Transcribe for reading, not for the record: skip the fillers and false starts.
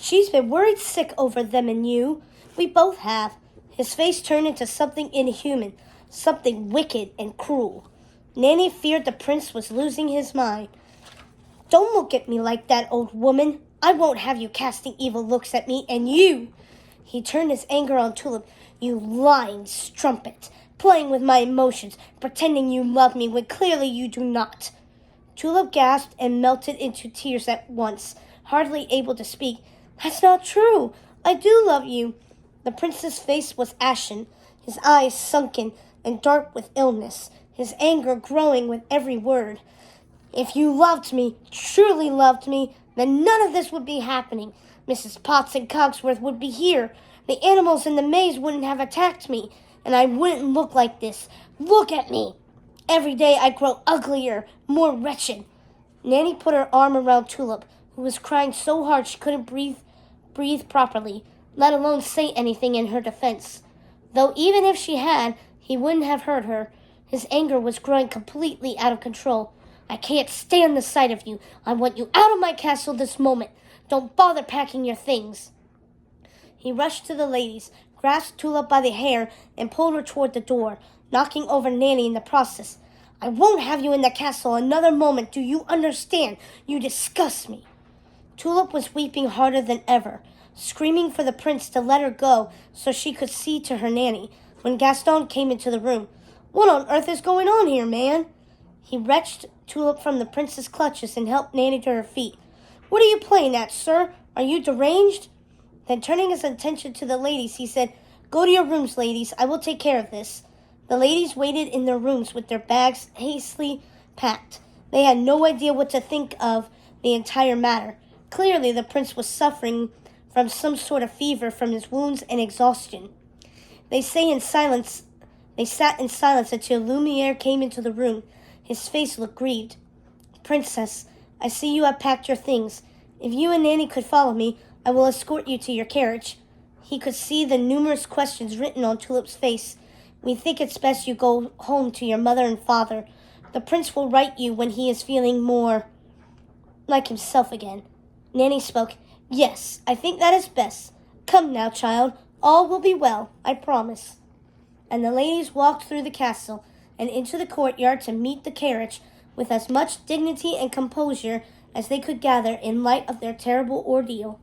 She's been worried sick over them and you. We both have. His face turned into something inhuman, something wicked and cruel. Nanny feared the prince was losing his mind. Don't look at me like that, old woman. I won't have you casting evil looks at me, and you. He turned his anger on Tulip. You lying strumpet, playing with my emotions, pretending you love me when clearly you do not. Tulip gasped and melted into tears at once, hardly able to speak. That's not true. I do love you. The prince's face was ashen, his eyes sunken and dark with illness, his anger growing with every word. If you loved me, truly loved me, then none of this would be happening. Mrs. Potts and Cogsworth would be here. The animals in the maze wouldn't have attacked me, and I wouldn't look like this. Look at me. Every day I grow uglier, more wretched. Nanny put her arm around Tulip, who was crying so hard she couldn't breathe properly, let alone say anything in her defense. Though even if she had, he wouldn't have hurt her. His anger was growing completely out of control. I can't stand the sight of you. I want you out of my castle this moment. Don't bother packing your things. He rushed to the ladies, grasped Tulip by the hair, and pulled her toward the door, knocking over Nanny in the process. I won't have you in the castle another moment. Do you understand? You disgust me. Tulip was weeping harder than ever, screaming for the prince to let her go so she could see to her Nanny, when Gaston came into the room. What on earth is going on here, man? He wrenched Tulip from the prince's clutches and helped Nanny to her feet. What are you playing at, sir? Are you deranged? Then turning his attention to the ladies, he said, Go to your rooms, ladies. I will take care of this. The ladies waited in their rooms with their bags hastily packed. They had no idea what to think of the entire matter. Clearly, the prince was suffering from some sort of fever from his wounds and exhaustion. They sat in silence until Lumiere came into the room. His face looked grieved. Princess, I see you have packed your things. If you and Nanny could follow me, I will escort you to your carriage. He could see the numerous questions written on Tulip's face. We think it's best you go home to your mother and father. The prince will write you when he is feeling more like himself again. Nanny spoke. Yes, I think that is best. Come now, child. All will be well, I promise. And the ladies walked through the castle and into the courtyard to meet the carriage with as much dignity and composure as they could gather in light of their terrible ordeal.